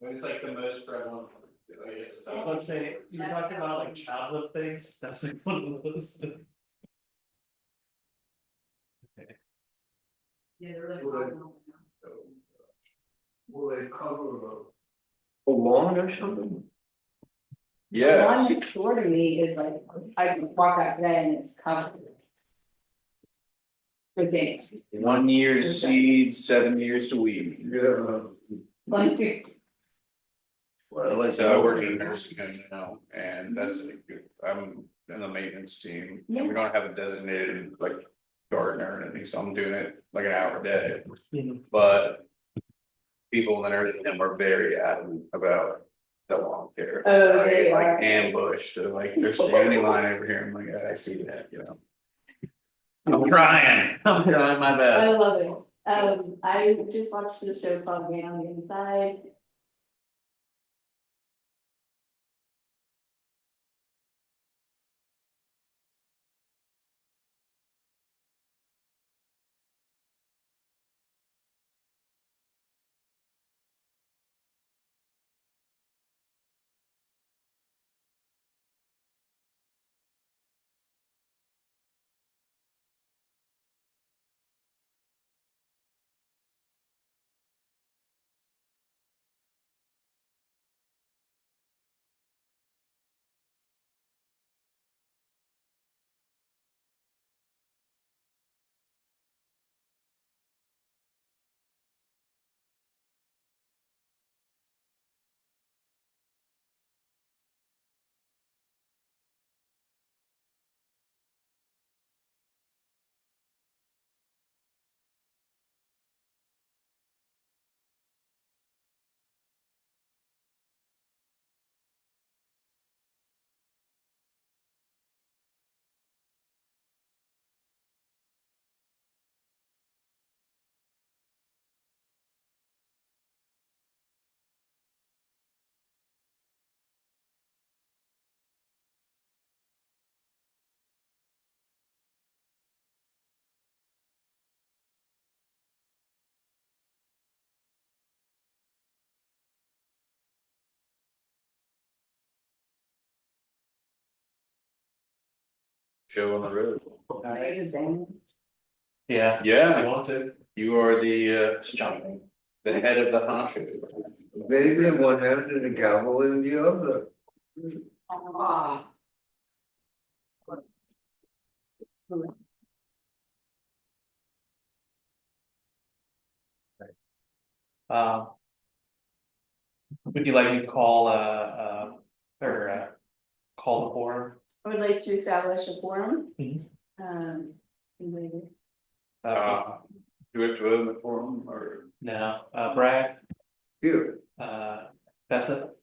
It's like the most prevalent, I guess. Let's say, you're talking about like childhood things, that's like one of those. Yeah, they're really. Will they cover a lawn or something? The one Yes, next door to me is like, I just walked out today and it's covered. For things, 1 year to seed, 7 years to weed. Yeah. like, Well, So I work in a nursing home now, and that's like, I'm in the maintenance team, and we don't have a designated like gardener or anything, so I'm doing it like an hour a day. But people in the nursing home are very adamant about the lawn care. Oh, I they get, like are. ambushed, they're like, there's standing line over here, I'm like, "Yeah, I see that, you know. I'm trying my I best. love it. I just watched the show called Man on the Inside. Show on the road. Amazing. Yeah. Yeah. I want to. You are the Jumping. the head of the honcho. Maybe in one hand and a gavel in the other. Ah. Would you like me to call, call the forum? I would like to establish a forum. Mhm. Later. Do we have to vote in the forum or? No, Brad, Here, Bessa.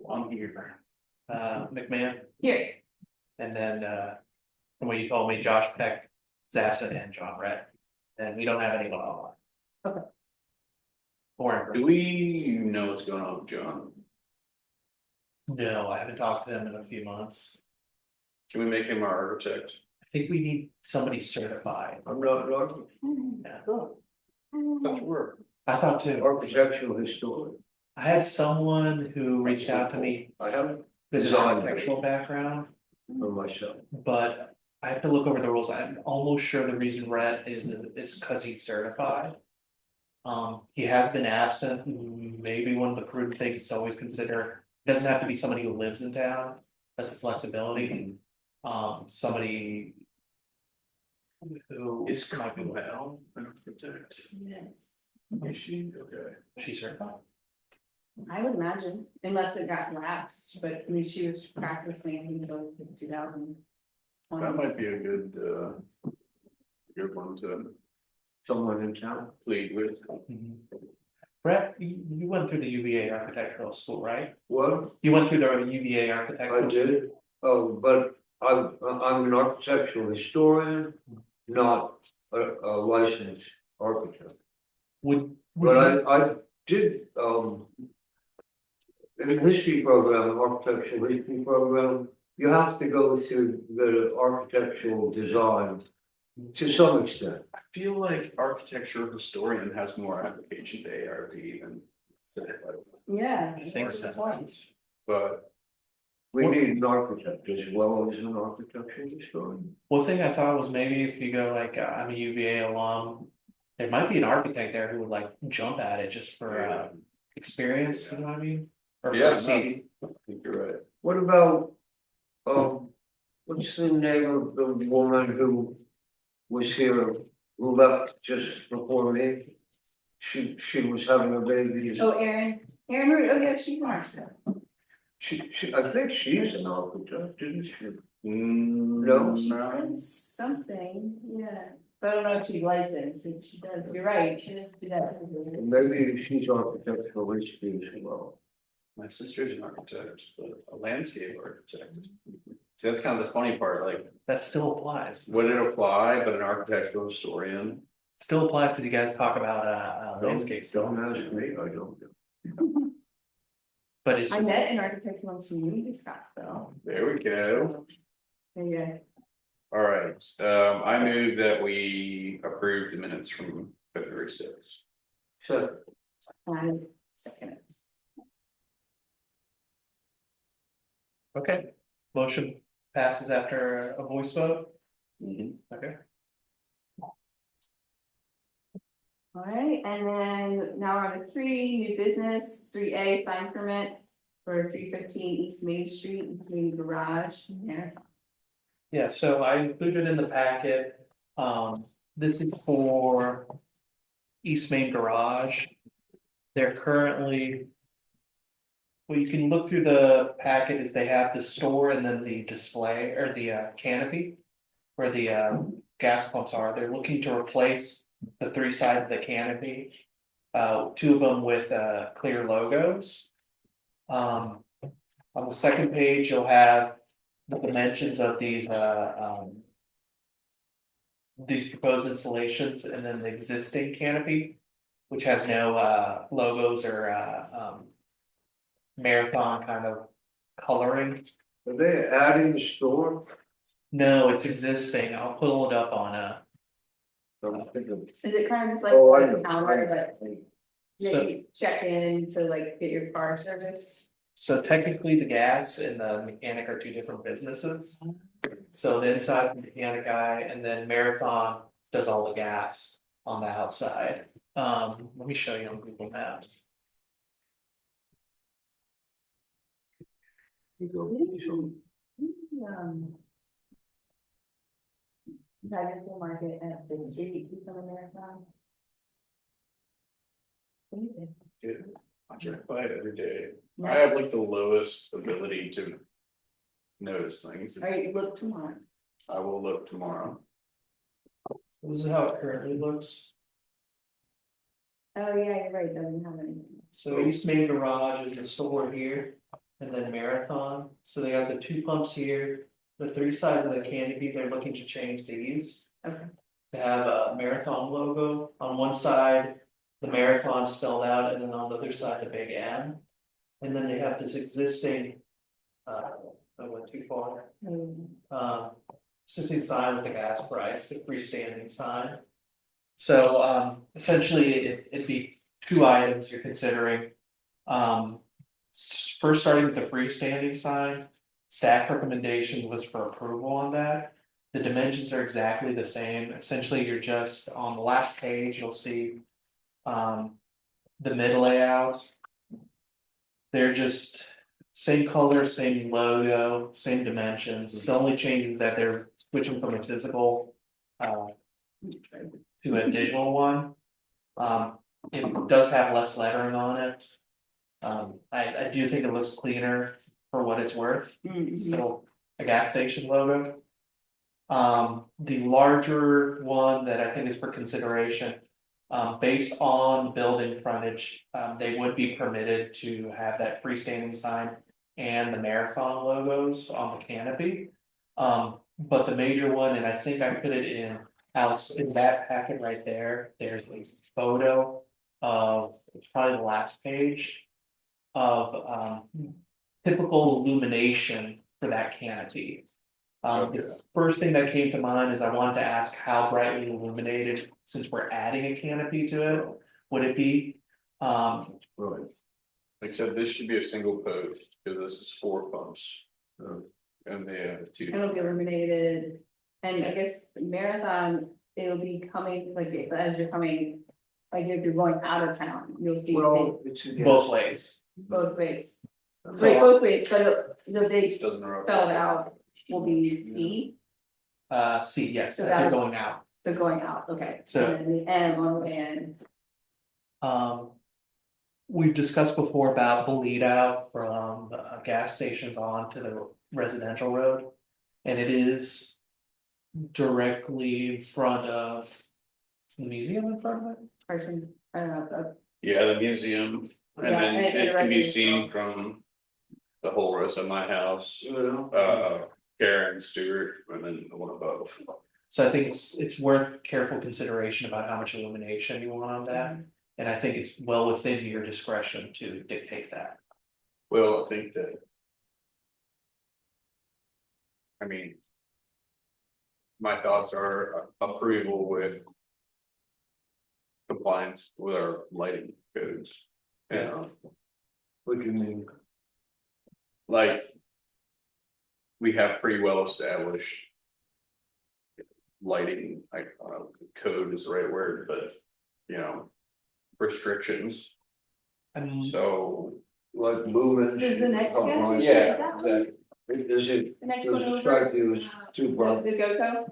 I'm here. McMahon, Here, and then, from what you told me, Josh Peck, Zassa, and John Rett. And we don't have anyone online. Okay. Or in Do we know what's going on with John? No, I haven't talked to him in a few months. Can we make him our architect? I think we need somebody certified. I'm not an Yeah. That's work. I thought too. architectural historian. I had someone who reached out to me I haven't with an designed architectural background, for myself. but I have to look over the rules. I'm almost sure the reason Rhett is because he's certified. He has been absent, maybe one of the prudent things to always consider, doesn't have to be somebody who lives in town, that's a flexibility. Somebody. Who Is Carmen Bell an architect? yes, Is she? Okay. she's certified. I would imagine, unless it got lapsed, but I mean, she was practicing until 2000. That might be a good one to Someone in town. plead with. Brett, you went through the UVA architectural school, right? What? You went through the UVA I architectural. did, oh, but I'm an architectural historian, not a licensed architect. Would But I did, in the history program, architectural history program, you have to go through the architectural design to some extent. I feel like architecture historian has more application to ARB than. Yeah. I think so. But We need an architect as well as an architecture historian. One thing I thought was maybe if you go like, I'm a UVA alum, there might be an architect there who would like jump at it just for experience, you know what I mean? Or Yeah, for a CV. I think you're right. What about, what's the name of the woman who was here, who left just before me? She was having a baby. Oh, Erin Root, oh yeah, she's an artist. I think she's an architect, isn't she? No. That's something, yeah, but I don't know if she's licensed, if she does, you're right, she does do that. Maybe she's architectural history as well. My sister's an architect, but a landscape architect. See, that's kind of the funny part, like, That still applies. would it apply, but an architectural historian? Still applies because you guys talk about landscape stuff, Don't ask me, I don't know. but it's I just, met an architect once in Uni Scottsdale. There we go. Yeah, Alright, I move that we approve the minutes from February 6th. So, I second it. okay, motion passes after a voice vote, okay? All right, and then now we're on to 3, new business, 3A sign permit for 315 East Main Street, including garage in there. Yeah, so I included in the packet, this is for East Main Garage. They're currently. Well, you can look through the packet as they have the store and then the display or the canopy. Where the gas pumps are, they're looking to replace the 3 sides of the canopy. 2 of them with clear logos. On the second page, you'll have the dimensions of these proposed installations and then the existing canopy, which has no logos or marathon kind of coloring. are they adding the store? No, it's existing. I'll pull it up on I'm thinking, Is it kind of just like oh, I a know. counter, but yeah, So- you check in to like get your car service? So technically, the gas and the mechanic are 2 different businesses. So the inside from the mechanic guy and then Marathon does all the gas on the outside. Let me show you on Google Maps. Tiger Market at the street, you come in Marathon. What do you think? Good. I drive by it every day. I Yeah. have like the lowest ability to notice things. All right, look tomorrow. I will look tomorrow. This is how it currently looks. Oh, yeah, you're right, doesn't have anything. So East Main Garage is the store here, and then Marathon, so they got the 2 pumps here. The 3 sides of the canopy, they're looking to change these. Okay. To have a Marathon logo, on one side, the Marathon spelled out, and then on the other side, the big M. And then they have this existing. I went too far, existing sign with the gas price, the freestanding sign. So essentially, it'd be 2 items you're considering. First, starting with the freestanding sign, staff recommendation was for approval on that. The dimensions are exactly the same, essentially, you're just on the last page, you'll see. The mid layout. They're just same color, same logo, same dimensions, the only change is that they're switching from a physical. To a digital one. It does have less lettering on it. I do think it looks cleaner for what it's worth, still a gas station logo. The larger one that I think is for consideration. Based on building frontage, they would be permitted to have that freestanding sign and the Marathon logos on the canopy. But the major one, and I think I put it in Alex, in that packet right there, there's a photo of, it's probably the last page. Of typical illumination for that canopy. The Okay. first thing that came to mind is I wanted to ask how brightly illuminated, since we're adding a canopy to it, would it be? Right. Like I said, this should be a single post, because this is 4 pumps. And they have 2. It'll be illuminated, and I guess marathon, it'll be coming, like, as you're coming. Like if you're going out of town, you'll see Well, it's. Both ways. both ways, So- right, both ways, but the big This doesn't. interrupt. spelled out will be C, C, yes, So as they're that- going out. so going out, okay. So- And then the N on the way in, We've discussed before about bleed out from gas stations onto the residential road. And it is directly in front of, is the museum in front of it? person, I don't know, Yeah, the museum, and Yeah, then and it the can be residential. seen from. The whole rest of my house, Karen, Stewart, and then the one above. So I think it's worth careful consideration about how much illumination you want on that. And I think it's well within your discretion to dictate that. Well, I think that. I mean. My thoughts are approval with. Compliance with our lighting codes. And What do you mean? like. We have pretty well established. Lighting, I don't know, code is the right word, but, you know. Restrictions, so. Like moving. Does the next sketch- compromise? Yeah. Is that one? Does it, the next does one it over. strike you as too The bright? GoCo,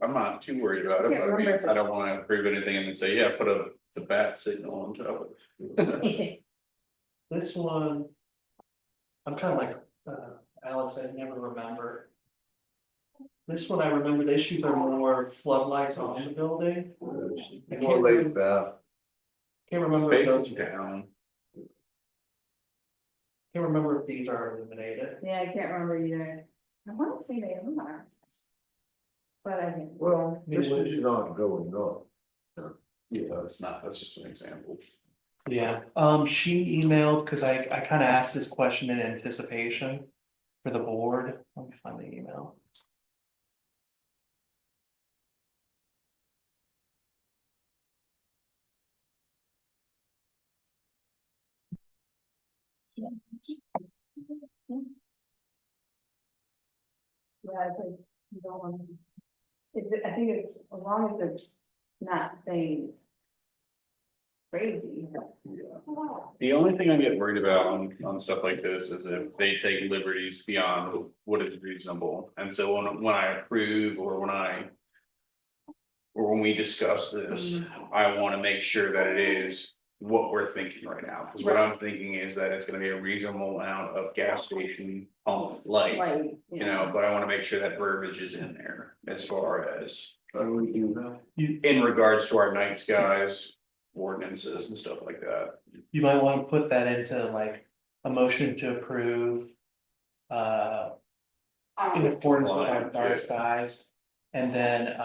I'm not too worried about it, Can't but I mean, remember if I don't wanna approve anything and then say, yeah, put the bat signal on top of it. This one. I'm kind of like Alex, I never remember. This one I remember the issues are more floodlights on the building. I More can't laid remember, back. can't remember if Space those, is down, can't remember if these are illuminated. yeah, I can't remember either, I wanna say they are. But I think. Well, this is not going up. yeah, it's not, that's just an example. Yeah, she emailed, cause I kind of asked this question in anticipation for the board, let me find the email. Yeah, I think you don't want. I think it's, as long as it's not saying. Crazy. The only thing I get worried about on stuff like this is if they take liberties beyond what is reasonable, and so when I approve or when I. Or when we discuss this, I wanna make sure that it is what we're thinking right now, cause what I'm thinking is that it's gonna be a reasonable amount of gas station pump light. Like. You know, but I wanna make sure that verbiage is in there as far as How do we do that? in regards to our night skies. Ordinances and stuff like that. You might want to put that into like a motion to approve. In accordance with our Compliance, dark yeah. skies. And then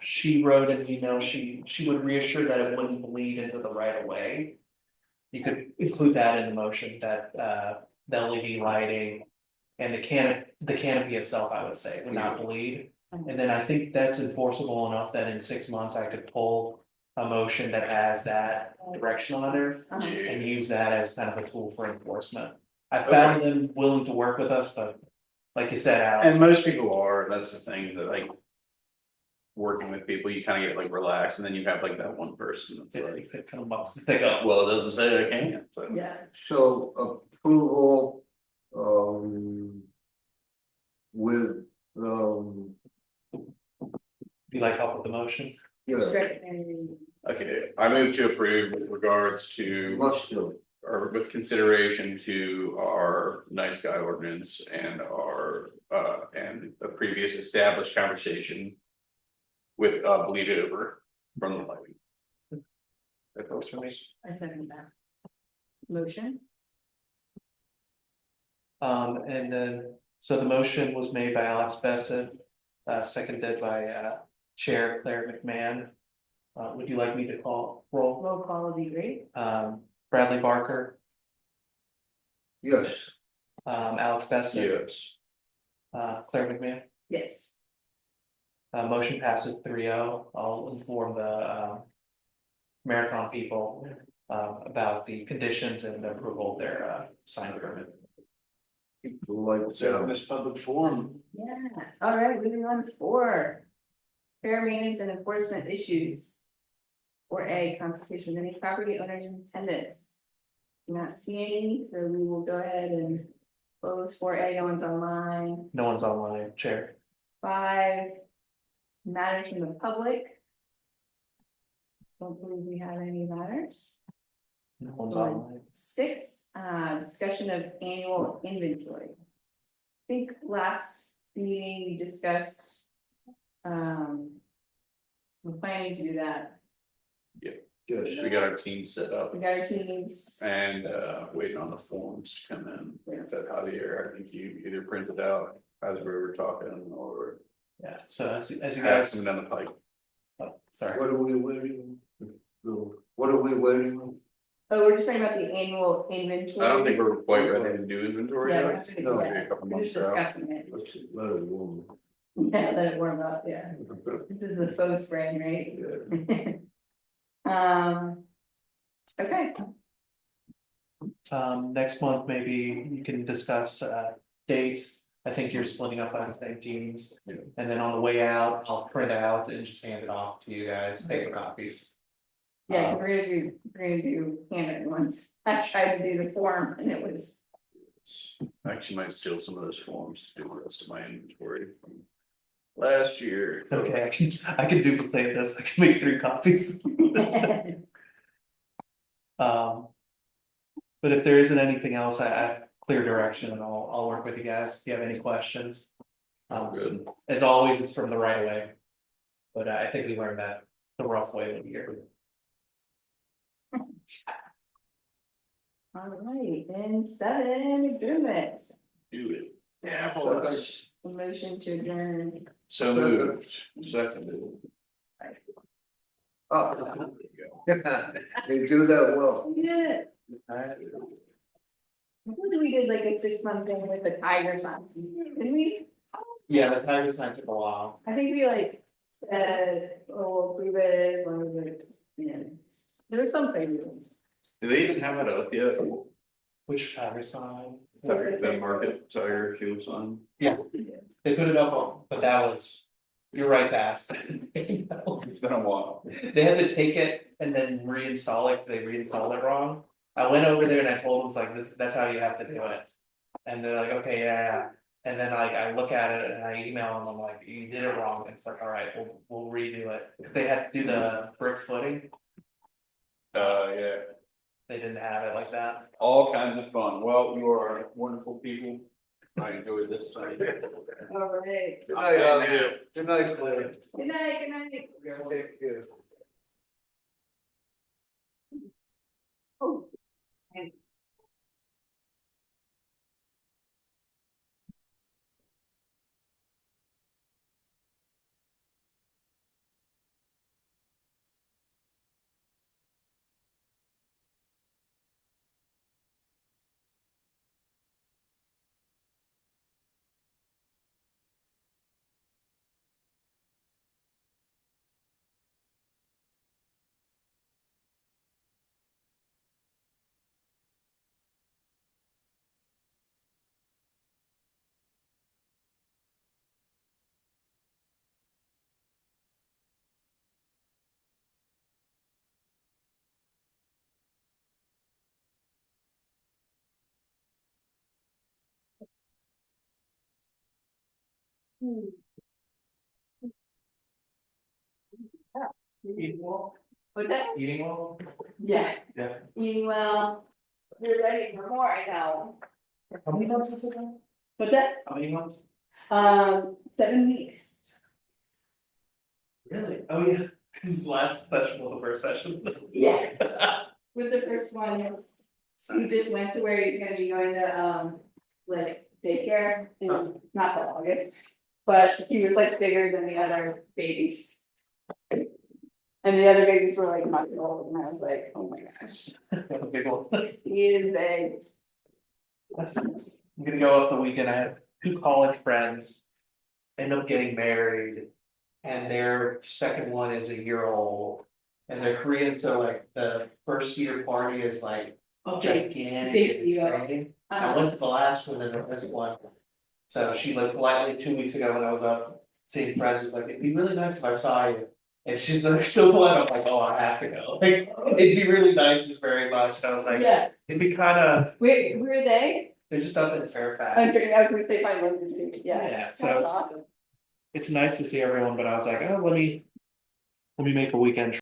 she wrote an email, she would reassure that it wouldn't bleed into the right of way. You could include that in the motion that the LED lighting. And the canopy itself, I would say, would not bleed. And then I think that's enforceable enough that in 6 months I could pull a motion that has that direction on there. Uh-huh. And use that as kind of a tool for enforcement. I found them willing to work with us, but like you said, Alex. And most people are, that's the thing that like. Working with people, you kind of get like relaxed, and then you have like that one person that's like, It kind of bucks the thing up. well, it doesn't say I can't, so. Yeah, So approval, with, You like help with the motion? yeah, strict and. Okay, I move to approve with regards to, must do. or with consideration to our night sky ordinance and our, and the previous established conversation. With bleed over from the lighting. That works for me. I second that. Motion, And then, so the motion was made by Alex Bassett, seconded by Chair Claire McMahon. Would you like me to call roll? roll call would be great. Bradley Barker, Yes, Alex Bassett, Yes. Claire McMahon, Yes. motion passes 3-0. I'll inform the marathon people about the conditions and the approval of their sign permit. Keep the lights out. this public forum. Yeah, all right, moving on to 4. Fair maintenance and enforcement issues. 4A, consultation with any property owners and tenants. Not seeing any, so we will go ahead and close 4A, no one's online. No one's online, Chair. 5, matters from the public. Don't believe we have any matters. No one's online. 6, discussion of annual inventory. I think last meeting we discussed. We're planning to do that. Good. We got our team set up We got our teams. and waiting on the forms to come in. Yeah. That Javier, I think you either printed out as we were talking or Yeah, so as you had guys, some down the pipe. oh, sorry, What are we waiting? What are we waiting on? Oh, we're just talking about the annual inventory. I don't think we're quite ready to do inventory Yeah, we're yet. not gonna do No, that. Maybe a couple We're months just out. discussing it. Let's let it warm. Yeah, let it warm up, yeah. This is the faux spring, right? Okay, next month, maybe you can discuss dates. I think you're splitting up on the same teams. Yeah. And then on the way out, I'll print out and just hand it off to you guys, paper copies. yeah, 'cause we're gonna do handwritten ones. I tried to do the form and it was, I actually might steal some of those forms to do the rest of my inventory from last year. Okay, I can duplicate this, I can make 3 copies. But if there isn't anything else, I have clear direction and I'll work with you guys, if you have any questions. Good. As always, it's from the right of way. But I think we learned that the rough way of the year. all right, and 7, adjournment. Do it. Yeah, for us. A motion to adjourn. So moved. Seconded. Oh, There you go. they do that well. Yeah. I think we did like a 6-month thing with the tiger sign, didn't we? Yeah, the time is not took a while. I think we like, we'll approve it as long as it's, there was something. Do they even have it up yet? Which tiger sign? The market tire fuel sign? Yeah, they put it up on, but that was, you're right to ask. It's been a while. They had to take it and then reinstall it, because they reinstalled it wrong. I went over there and I told them, it's like, that's how you have to do it. And they're like, okay, yeah. And then like, I look at it and I email them, I'm like, you did it wrong, and it's like, all right, we'll redo it, because they had to do the brick footing, Yeah, they didn't have it like that. all kinds of fun. Well, you are wonderful people. I enjoyed this time. All right, Good night, Javier. Good night, Claire. good night, good night. Take care. Oh. Eating well? What's that? Eating well? Yeah, Yeah. eating well, you're ready for more, I know. How many months is it now? What's that? How many months? 7 weeks. Really? Oh, yeah, this is the last session, well, the first session. Yeah. With the first one, we just went to where he's gonna be going to, like, daycare in, not till August. But he was like bigger than the other babies. And the other babies were like months old, and I was like, oh my gosh, Big one. he is big. That's nice. I'm gonna go up the weekend, I have two college friends. End up getting married. And their second one is a year old. And they're Korean, so like the first year party is like Okay. gigantic Big and deal. exciting. I went to the last one and this one. So she like politely 2 weeks ago when I was up seeing friends, was like, it'd be really nice if I saw you. And she's like so polite, I'm like, oh, I have to go, like, it'd be really nice is very much, and I was like, Yeah, it'd be kinda, where are they? they're just up in I Fairfax. was gonna say probably London, yeah. Yeah, so That's it's, awesome. it's nice to see everyone, but I was like, oh, let me make a weekend